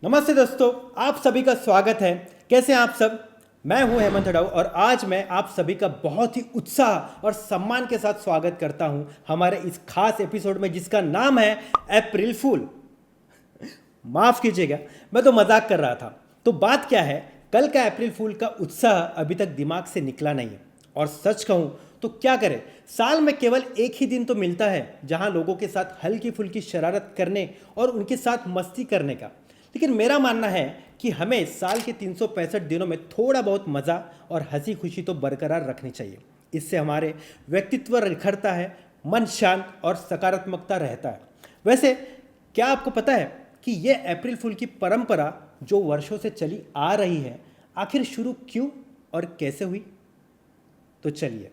नमस्ते दोस्तों, आप सभी का स्वागत है। कैसे हैं आप सब? मैं हूं हेमंत हडाऊ और आज मैं आप सभी का बहुत ही उत्साह और सम्मान के साथ स्वागत करता हूं हमारे इस खास एपिसोड में जिसका नाम है अप्रैल फूल। माफ कीजिएगा, मैं तो मजाक कर रहा था। तो बात क्या है, कल का अप्रैल फूल का उत्साह अभी तक दिमाग से निकला नहीं है। और सच कहूं तो क्या करें, साल में केवल एक ही दिन तो मिलता है जहां लोगों के साथ हल्की फुल्की शरारत करने और उनके साथ मस्ती करने का। लेकिन मेरा मानना है कि हमें साल के 365 दिनों में थोड़ा बहुत मज़ा और हंसी खुशी तो बरकरार रखनी चाहिए। इससे हमारे व्यक्तित्व निखरता है, मन शांत और सकारात्मकता रहता है। वैसे क्या आपको पता है कि ये अप्रैल फूल की परंपरा जो वर्षों से चली आ रही है, आखिर शुरू क्यों और कैसे हुई? तो चलिए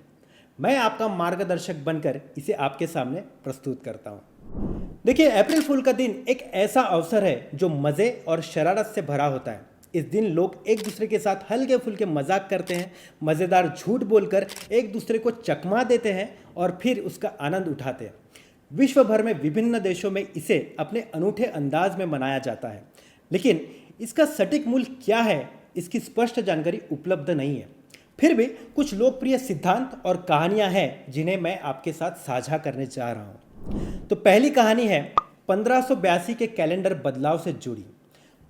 मैं आपका मार्गदर्शक बनकर इसे आपके सामने प्रस्तुत करता हूँ। देखिए, अप्रैल फूल का दिन एक ऐसा अवसर है जो मज़े और शरारत से भरा होता है। इस दिन लोग एक दूसरे के साथ हल्के फुल्के मजाक करते हैं, मज़ेदार झूठ बोलकर एक दूसरे को चकमा देते हैं और फिर उसका आनंद उठाते हैं। विश्व भर में विभिन्न देशों में इसे अपने अनूठे अंदाज में मनाया जाता है, लेकिन इसका सटीक मूल्य क्या है, इसकी स्पष्ट जानकारी उपलब्ध नहीं है। फिर भी कुछ लोकप्रिय सिद्धांत और कहानियां हैं जिन्हें मैं आपके साथ साझा करने जा रहा हूं। तो पहली कहानी है 1582 के कैलेंडर बदलाव से जुड़ी।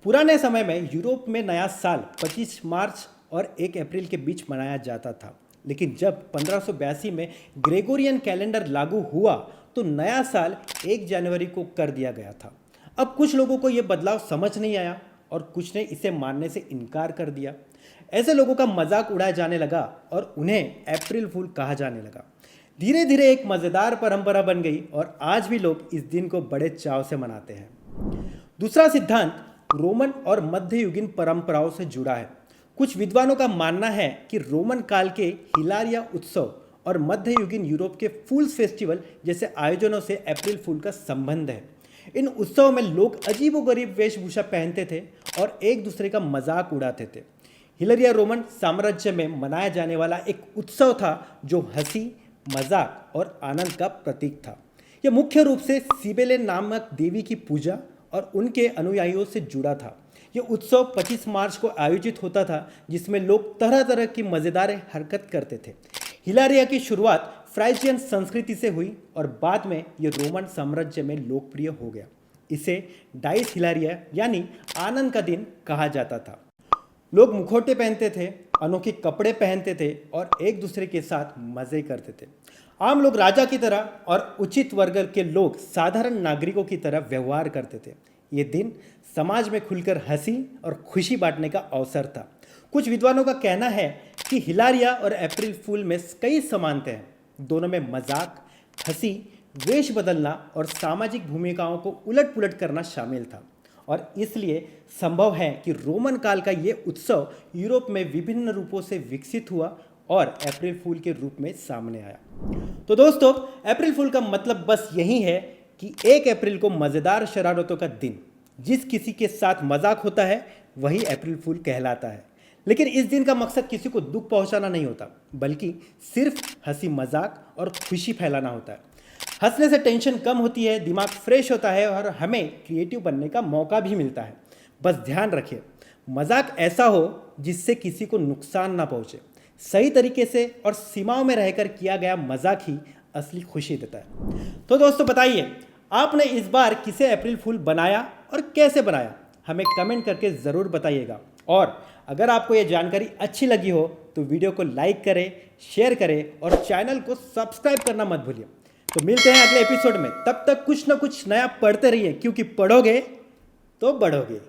पुराने समय में यूरोप में नया साल 25 मार्च और 1 अप्रैल के बीच मनाया जाता था, लेकिन जब 1582 में ग्रेगोरियन कैलेंडर लागू हुआ तो नया साल 1 जनवरी को कर दिया गया था। अब कुछ लोगों को यह बदलाव समझ नहीं आया और कुछ ने इसे मानने से इनकार कर दिया। ऐसे लोगों का मजाक उड़ाया जाने लगा और उन्हें अप्रैल फूल कहा जाने लगा। धीरे धीरे एक मज़ेदार परंपरा बन गई और आज भी लोग इस दिन को बड़े चाव से मनाते हैं। दूसरा सिद्धांत रोमन और मध्ययुगीन परंपराओं से जुड़ा है। कुछ विद्वानों का मानना है कि रोमन काल के हिलारिया उत्सव और मध्ययुगीन यूरोप के फूल्स फेस्टिवल जैसे आयोजनों से अप्रैल फूल का संबंध है। इन उत्सवों में लोग अजीबोगरीब वेशभूषा पहनते थे और एक दूसरे का मजाक उड़ाते थे। हिलारिया रोमन साम्राज्य में मनाया जाने वाला एक उत्सव था जो हंसी, मजाक और आनंद का प्रतीक था। यह मुख्य रूप से सिबेले नामक देवी की पूजा और उनके अनुयायियों से जुड़ा था। यह उत्सव 25 मार्च को आयोजित होता था, जिसमें लोग तरह तरह की मज़ेदार हरकत करते थे। हिलारिया की शुरुआत फ्राइजियन संस्कृति से हुई और बाद में यह रोमन साम्राज्य में लोकप्रिय हो गया। इसे डाइस हिलारिया यानी आनंद का दिन कहा जाता था। लोग मुखौटे पहनते थे, अनोखे कपड़े पहनते थे और एक दूसरे के साथ मज़े करते थे। आम लोग राजा की तरह और उचित वर्ग के लोग साधारण नागरिकों की तरह व्यवहार करते थे। ये दिन समाज में खुलकर हंसी और खुशी बांटने का अवसर था। कुछ विद्वानों का कहना है कि हिलारिया और अप्रैल फूल में कई समानताएं हैं। दोनों में मजाक, हंसी, वेश बदलना और सामाजिक भूमिकाओं को उलट पुलट करना शामिल था और इसलिए संभव है कि रोमन काल का ये उत्सव यूरोप में विभिन्न रूपों से विकसित हुआ और अप्रैल फूल के रूप में सामने आया। तो दोस्तों, अप्रैल फूल का मतलब बस यही है कि 1 अप्रैल को मज़ेदार शरारतों का दिन। जिस किसी के साथ मजाक होता है वही अप्रैल फूल कहलाता है। लेकिन इस दिन का मकसद किसी को दुख पहुंचाना नहीं होता, बल्कि सिर्फ हंसी मजाक और खुशी फैलाना होता है। हंसने से टेंशन कम होती है, दिमाग फ्रेश होता है और हमें क्रिएटिव बनने का मौका भी मिलता है। बस ध्यान रखिए, मजाक ऐसा हो जिससे किसी को नुकसान ना पहुंचे। सही तरीके से और सीमाओं में रहकर किया गया मजाक ही असली खुशी देता है। तो दोस्तों बताइए, आपने इस बार किसे अप्रैल फूल बनाया और कैसे बनाया? हमें कमेंट करके ज़रूर बताइएगा। और अगर आपको ये जानकारी अच्छी लगी हो तो वीडियो को लाइक करें, शेयर करें और चैनल को सब्सक्राइब करना मत भूलिए। तो मिलते हैं अगले एपिसोड में। तब तक कुछ ना कुछ नया पढ़ते रहिए, क्योंकि पढ़ोगे तो बढ़ोगे।